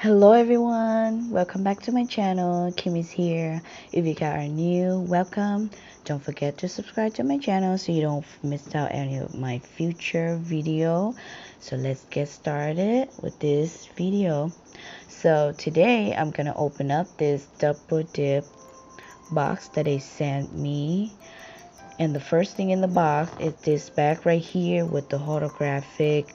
Hello everyone, welcome back to my channel. Kimmy's here. If you guys are new, welcome. Don't forget to subscribe to my channel so you don't miss out any of my future video. So let's get started with this video. So today I'm gonna open up this double dip box that they sent me. And the first thing in the box is this bag right here with the holographic,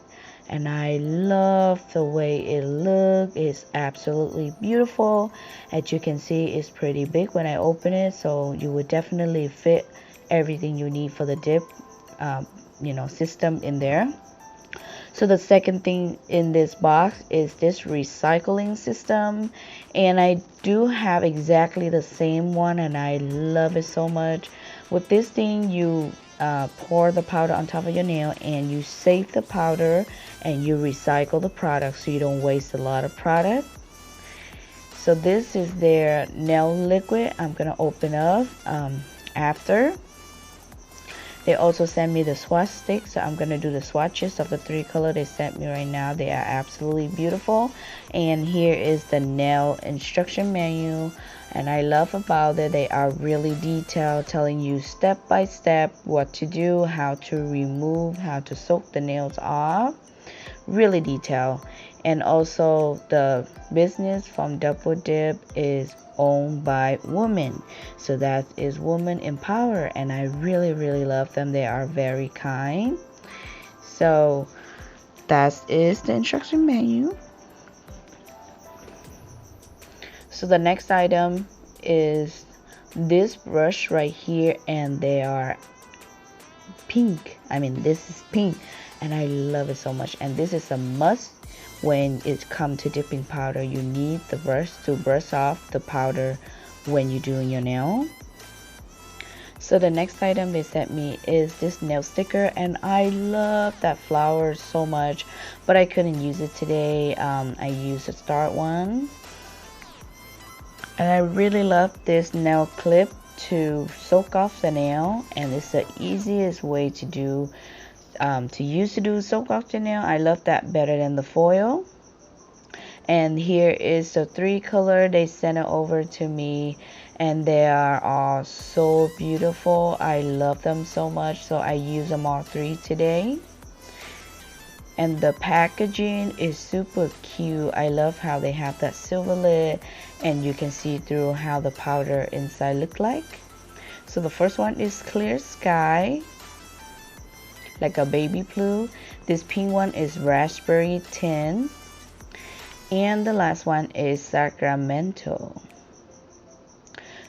and I love the way it looks. It's absolutely beautiful. As you can see, it's pretty big when I open it, so you would definitely fit everything you need for the dip system in there. So the second thing in this box is this recycling system, and I do have exactly the same one and I love it so much. With this thing, you pour the powder on top of your nail and you save the powder and you recycle the product so you don't waste a lot of product. So this is their nail liquid. I'm gonna open up after. They also sent me the swatch stick, so I'm going to do the swatches of the 3 colors they sent me right now. They are absolutely beautiful. And here is the nail instruction manual. And I love about it, they are really detailed, telling you step by step what to do, how to remove, how to soak the nails off. Really detailed. And also the business from Double Dip is owned by women, so that is woman empower, and I really love them. They are very kind. So that is the instruction manual. So the next item is this brush right here, and they are pink. I mean, this is pink and I love it so much, and this is a must. When it comes to dipping powder, you need the brush to brush off the powder when you're doing your nail. So the next item they sent me is this nail sticker, and I love that flower so much, but I couldn't use it today. I used a start one, and I really love this nail clip to soak off the nail, and it's the easiest way to do soak off the nail. I love that better than the foil. And here is the 3 color they sent it over to me, and they are all so beautiful. I love them so much, so I use them all 3 today. And the packaging is super cute. I love how they have that silver lid and you can see through how the powder inside look like. So the first one is clear sky, like a baby blue. This pink one is raspberry 10, and the last one is Sacramento.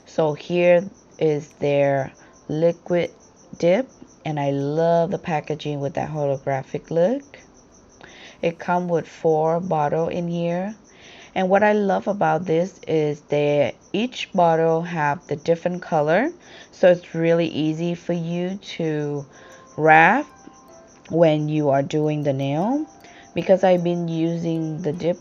So here is their liquid dip, and I love the packaging with that holographic look. It comes with 4 bottles in here, and what I love about this is that each bottle have the different color, so it's really easy for you to wrap when you are doing the nail. Because I've been using the dip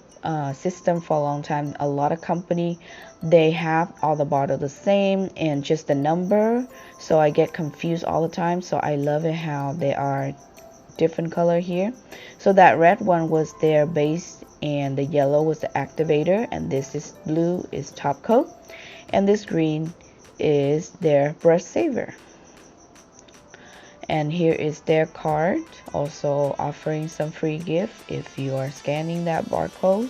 system for a long time, a lot of company, they have all the bottles the same and just the number, so I get confused all the time. So I love it how they are different color here. So that red one was their base and the yellow was the activator, and this is blue is top coat, and this green is their brush saver. And here is their card, also offering some free gift if you are scanning that barcode.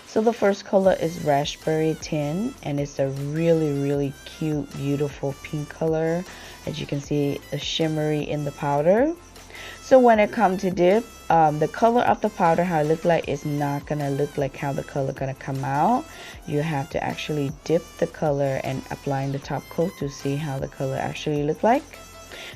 So the first color is raspberry 10, and it's a really cute, beautiful pink color. As you can see, a shimmery in the powder. So when it comes to dip, the color of the powder, how it look like, is not gonna look like how the color gonna come out. You have to actually dip the color and applying the top coat to see how the color actually look like.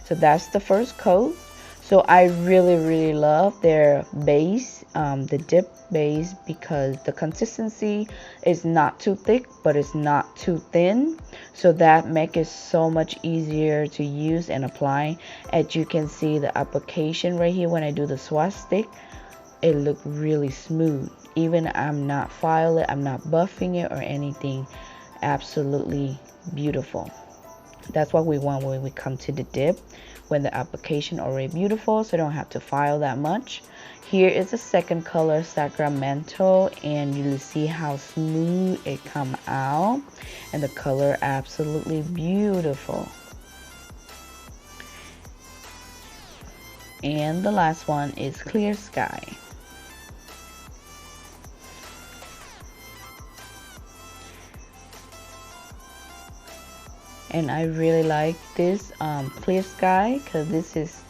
So that's the first coat. So I really love their base, the dip base, because the consistency is not too thick but it's not too thin, so that makes it so much easier to use and apply. As you can see, the application right here when I do the swatch stick, it look really smooth. Even I'm not filing it, I'm not buffing it or anything. Absolutely beautiful. That's what we want when we come to the dip. when the application already beautiful, so I don't have to file that much. Here is the second color, Sacramento, and you'll see how smooth it come out, and the color absolutely beautiful. And the last one is Clear Sky. And I really like this Clear Sky because this is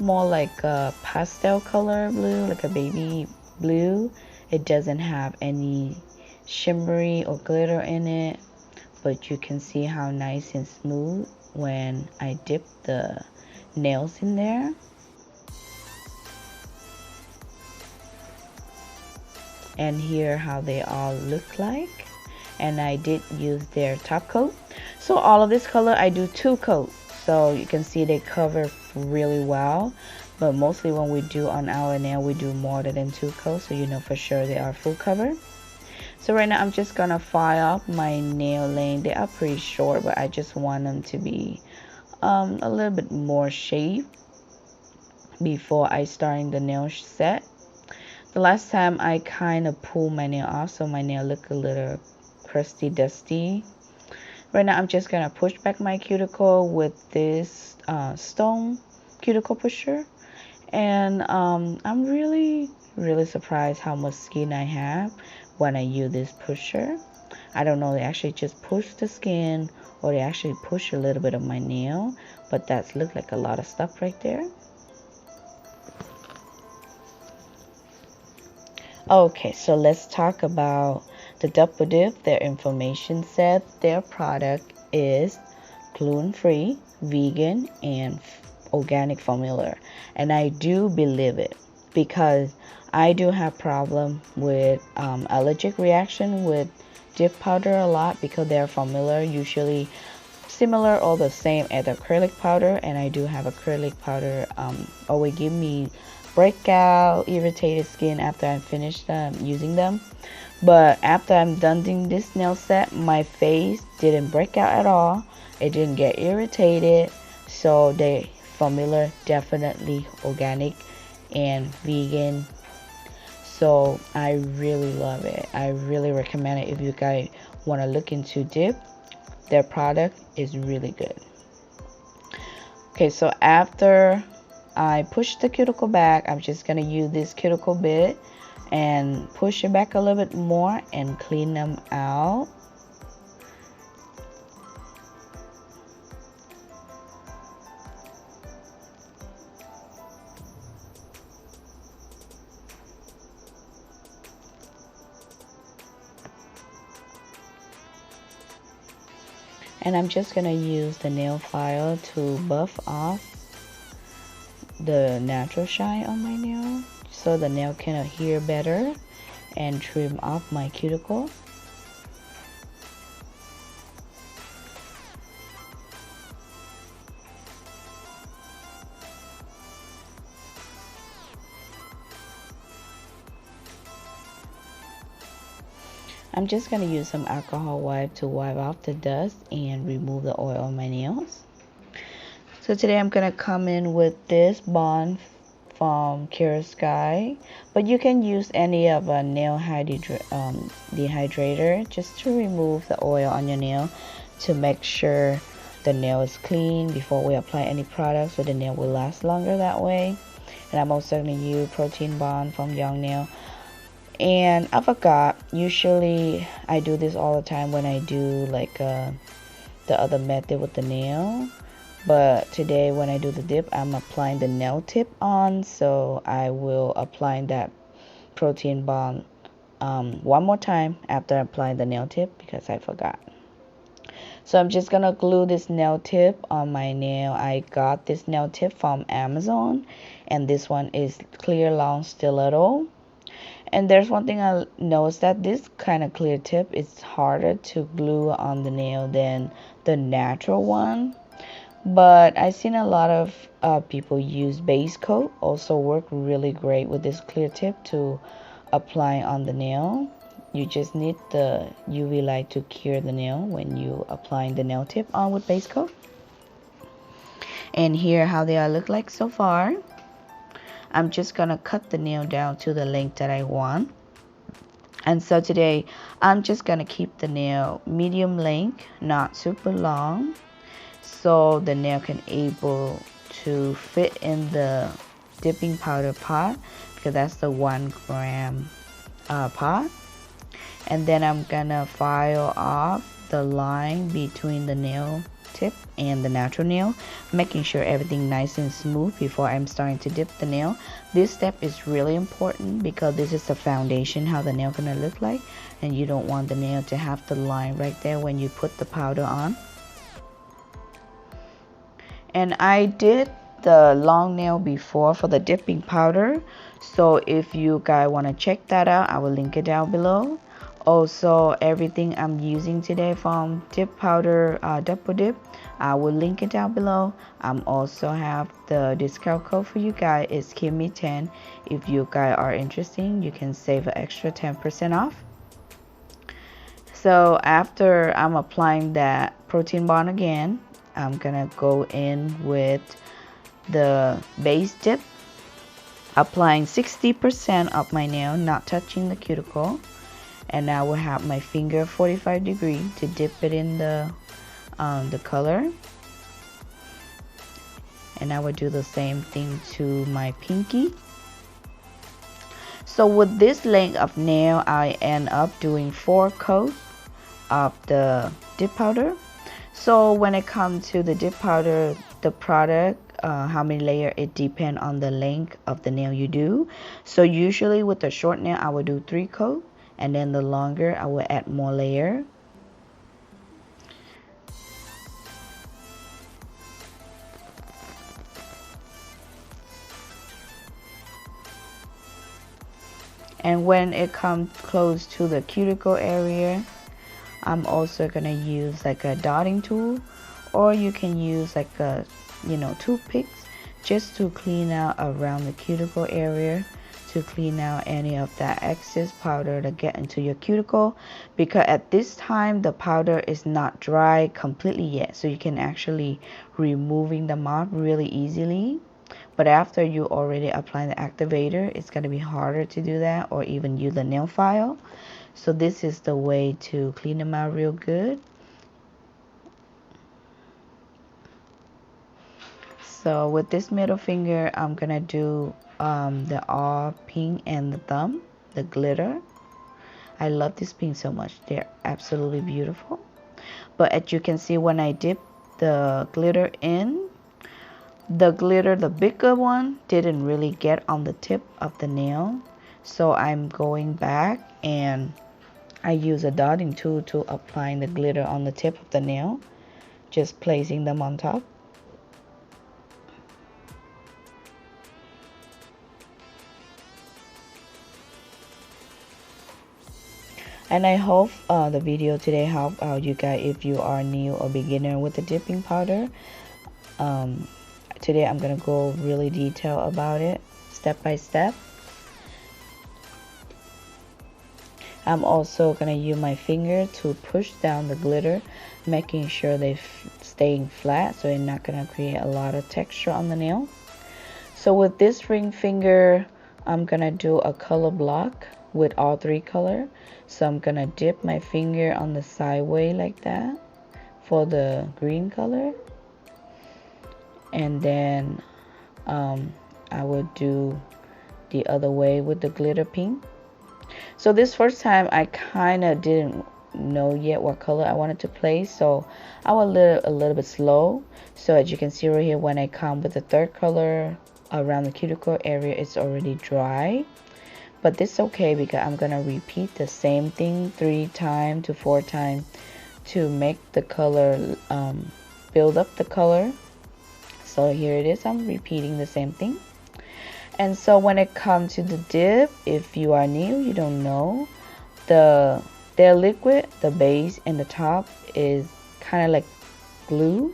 more like a pastel color blue, like a baby blue. It doesn't have any shimmery or glitter in it, but you can see how nice and smooth when I dip the nails in there. And here how they all look like. And I did use their top coat. So all of this color I do 2 coats, so you can see they cover really well. But mostly when we do on our nail, we do more than 2 coats, so you know for sure they are full cover. So right now I'm just gonna file up my nail lane. They are pretty short, but I just want them to be a little bit more shaped before I start the nail set. The last time I kind of pulled my nail off, so my nail look a little crusty, dusty. Right now I'm just gonna push back my cuticle with this stone cuticle pusher, and I'm really surprised how much skin I have when I use this pusher. I don't know, they actually just push the skin or they actually push a little bit of my nail, but that looks like a lot of stuff right there. Okay, so let's talk about the Double Dip. Their information said their product is gluten-free, vegan, and organic formula. And I do believe it because I do have problem with allergic reaction with dip powder a lot because their formula usually similar or the same as acrylic powder, and I do have acrylic powder always give me breakout, irritated skin after I finish using them. But after I'm done doing this nail set, my face didn't break out at all. It didn't get irritated. So the formula definitely organic and vegan. So I really love it. I really recommend it if you guys want to look into dip. Their product is really good. Okay, so after I push the cuticle back, I'm just gonna use this cuticle bit and push it back a little bit more and clean them out. And I'm just gonna use the nail file to buff off the natural shine on my nail so the nail can adhere better and trim off my cuticle. I'm just going to use some alcohol wipe to wipe off the dust and remove the oil on my nails. So today I'm going to come in with this bond from Cherry Ave, but you can use any of a nail dehydrator just to remove the oil on your nail to make sure the nail is clean before we apply any product, so the nail will last longer that way. And I'm also going to use protein bond from Young Nail. And I forgot, usually I do this all the time when I do like the other method with the nail, but today when I do the dip, I'm applying the nail tip on, so I will apply that protein bond one more time after applying the nail tip because I forgot. So I'm just gonna glue this nail tip on my nail. I got this nail tip from Amazon, and this one is clear long stiletto. And there's one thing I noticed, that this kind of clear tip is harder to glue on the nail than the natural one. But I've seen a lot of people use base coat, also work really great with this clear tip to apply on the nail. You just need the UV light to cure the nail when you applying the nail tip on with base coat. And here how they are look like so far. I'm just gonna cut the nail down to the length that I want. And so today I'm just gonna keep the nail medium length, not super long, so the nail can able to fit in the dipping powder pot, because that's the 1 gram pot. And then I'm gonna file off the line between the nail tip and the natural nail, making sure everything nice and smooth before I'm starting to dip the nail. This step is really important because this is the foundation how the nail gonna look like, and you don't want the nail to have the line right there when you put the powder on. And I did the long nail before for the dipping powder, so if you guys want to check that out, I will link it down below. Also, everything I'm using today from dip powder double dip, I will link it down below. I'm also have the discount code for you guys. It's Kimmy 10. If you guys are interested, you can save an extra 10% off. So after I'm applying that protein bond again, I'm gonna go in with the base dip, applying 60% of my nail, not touching the cuticle. And I will have my finger 45 degrees to dip it in the color. And I will do the same thing to my pinky. So with this length of nail, I end up doing 4 coats of the dip powder. So when it comes to the dip powder, the product, how many layers, it depends on the length of the nail you do. So usually with the short nail, I will do 3 coats. And then the longer, I will add more layer. And when it comes close to the cuticle area, I'm also gonna use like a dotting tool, or you can use like a, toothpicks, just to clean out around the cuticle area, to clean out any of that excess powder that get into your cuticle, because at this time the powder is not dry completely yet, so you can actually removing them off really easily. But after you already apply the activator, it's going to be harder to do that, or even use the nail file. So this is the way to clean them out real good. So with this middle finger, I'm gonna do the all pink and the thumb, the glitter. I love this pink so much. They're absolutely beautiful. But as you can see, when I dip the glitter in, the glitter, the bigger one, didn't really get on the tip of the nail. So I'm going back and I use a dotting tool to apply the glitter on the tip of the nail, just placing them on top. And I hope the video today helped out you guys if you are new or beginner with the dipping powder. Today I'm gonna go really detailed about it, step by step. I'm also gonna use my finger to push down the glitter, making sure they're staying flat, so it's not gonna create a lot of texture on the nail. So with this ring finger, I'm gonna do a color block with all 3 colors. So I'm gonna dip my finger on the sideway like that for the green color, and then I will do the other way with the glitter pink. So this first time I kind of didn't know yet what color I wanted to place, so I was a little bit slow. So as you can see right here, when I come with the 3rd color around the cuticle area, it's already dry. But this is okay because I'm gonna repeat the same thing 3 times to 4 times to make the color, build up the color. So here it is, I'm repeating the same thing. And so when it comes to the dip, if you are new, you don't know, their liquid, the base and the top is kind of like glue.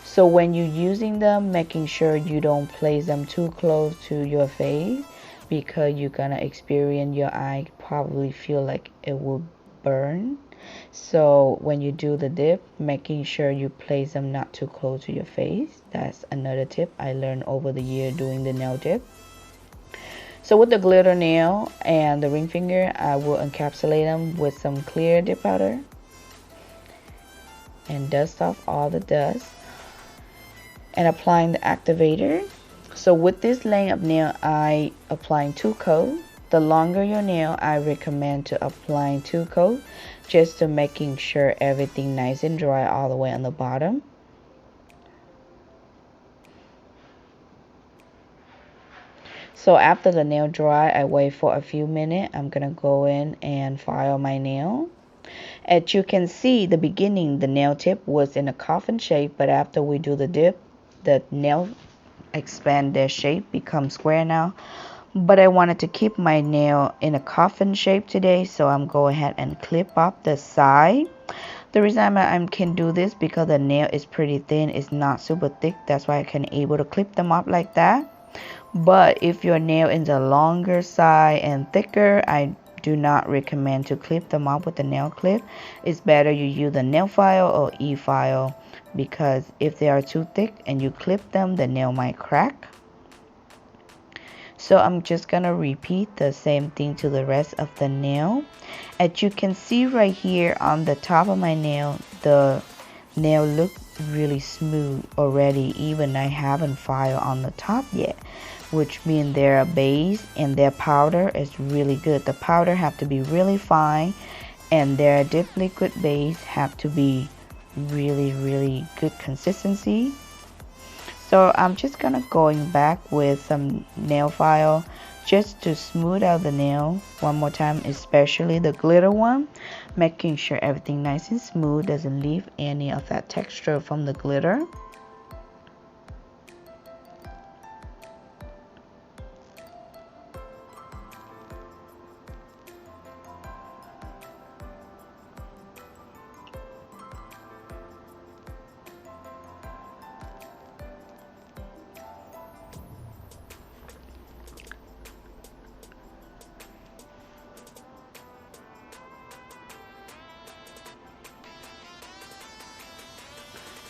So when you're using them, making sure you don't place them too close to your face, because you're gonna experience your eye probably feel like it will burn. So when you do the dip, making sure you place them not too close to your face. That's another tip I learned over the year doing the nail dip. So with the glitter nail and the ring finger, I will encapsulate them with some clear dip powder and dust off all the dust and applying the activator. So with this length of nail, I applying 2 coats. The longer your nail, I recommend to applying 2 coats just to making sure everything nice and dry all the way on the bottom. So after the nail dry, I wait for a few minutes. I'm gonna go in and file my nail. As you can see, the beginning, the nail tip was in a coffin shape, but after we do the dip, the nail expand their shape, become square now. But I wanted to keep my nail in a coffin shape today, so I'm going ahead and clip up the side. The reason I can do this because the nail is pretty thin, it's not super thick. That's why I can able to clip them up like that. But if your nail is a longer side and thicker, I do not recommend to clip them up with the nail clip. It's better you use the nail file or e-file, because if they are too thick and you clip them, the nail might crack. So I'm just gonna repeat the same thing to the rest of the nail. As you can see right here on the top of my nail, the nail look really smooth already, even I haven't filed on the top yet, which means their base and their powder is really good. The powder have to be really fine and their dip liquid base have to be really good consistency. So I'm just gonna going back with some nail file just to smooth out the nail one more time, especially the glitter one, making sure everything nice and smooth, doesn't leave any of that texture from the glitter.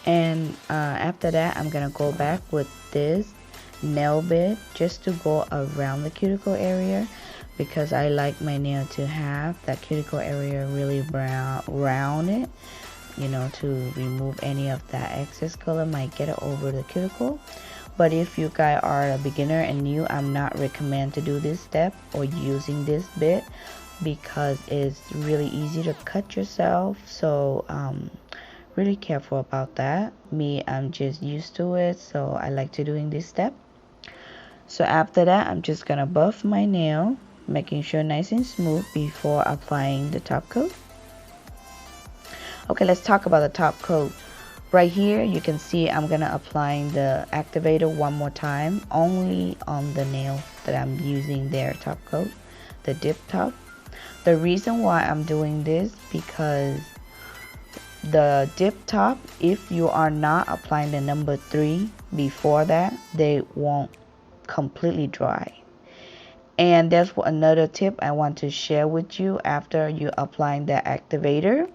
And after that, I'm gonna go back with this nail bit just to go around the cuticle area, because I like my nail to have that cuticle area really rounded, you know, to remove any of that excess color might get over the cuticle. But if you guys are a beginner and new, I'm not recommend to do this step or using this bit, because it's really easy to cut yourself. So really careful about that. Me, I'm just used to it, so I like to doing this step. So after that, I'm just gonna buff my nail, making sure nice and smooth before applying the top coat. Okay, let's talk about the top coat. Right here, you can see I'm gonna applying the activator one more time, only on the nail that I'm using their top coat, the dip top. The reason why I'm doing this, because the dip top, if you are not applying the number 3 before that, they won't completely dry. And that's another tip I want to share with you. After you applying the activator,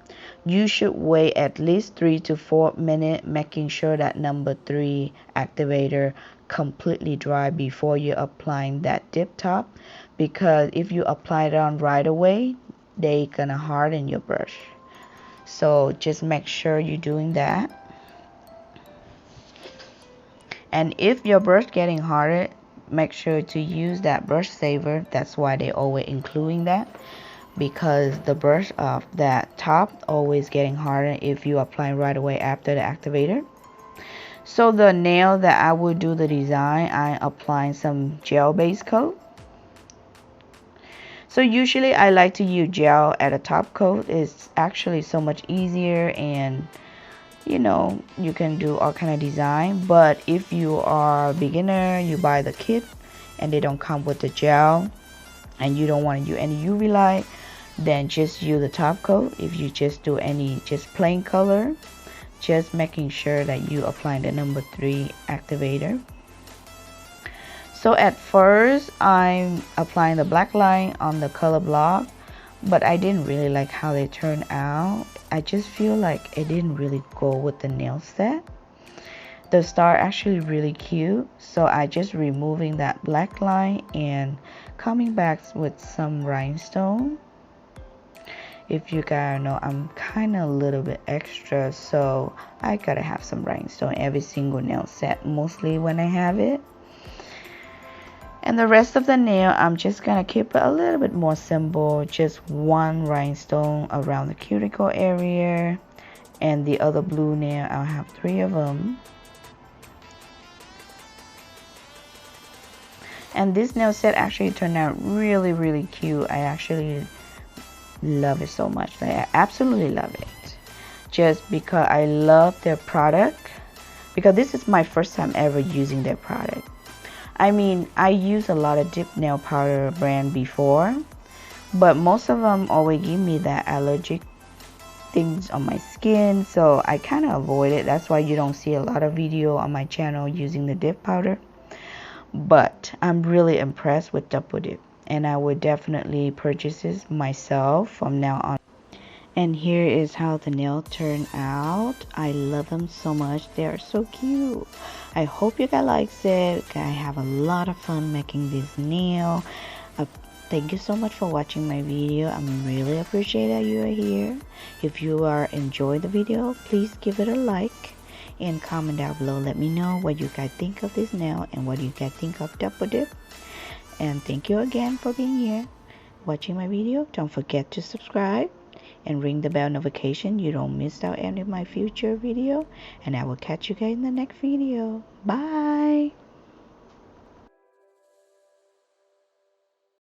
you should wait at least 3 to 4 minutes, making sure that number 3 activator completely dry before you applying that dip top, because if you apply it on right away, they gonna harden your brush. So just make sure you're doing that. And if your brush getting harder, make sure to use that brush saver. That's why they always including that, because the brush of that top always getting harder if you apply right away after the activator. So the nail that I will do the design, I'm applying some gel base coat. So usually I like to use gel at a top coat. It's actually so much easier, and you know, you can do all kind of design. But if you are a beginner, you buy the kit and they don't come with the gel, and you don't want to use any UV light, then just use the top coat. If you just do any just plain color, just making sure that you apply the number 3 activator. So at first, I'm applying the black line on the color block, but I didn't really like how they turned out. I just feel like it didn't really go with the nail set. The star actually really cute, so I just removing that black line and coming back with some rhinestone. If you guys know, I'm kind of a little bit extra, so I gotta have some rhinestone every single nail set, mostly when I have it. And the rest of the nail, I'm just gonna keep it a little bit more simple, just one rhinestone around the cuticle area, and the other blue nail, I'll have 3 of them. And this nail set actually turned out really, really cute. I actually love it so much. I absolutely love it, just because I love their product, because this is my first time ever using their product. I mean, I use a lot of dip nail powder brand before, but most of them always give me that allergic things on my skin, so I kind of avoid it. That's why you don't see a lot of video on my channel using the dip powder. But I'm really impressed with Double Dip, and I would definitely purchase this myself from now on. And here is how the nail turned out. I love them so much. They are so cute. I hope you guys liked it. I have a lot of fun making this nail. Thank you so much for watching my video. I really appreciate that you are here. If you are enjoying the video, please give it a like and comment down below. Let me know what you guys think of this nail and what you guys think of Double Dip. And thank you again for being here watching my video. Don't forget to subscribe and ring the bell notification. You don't miss out any of my future video. And I will catch you guys in the next video. Bye.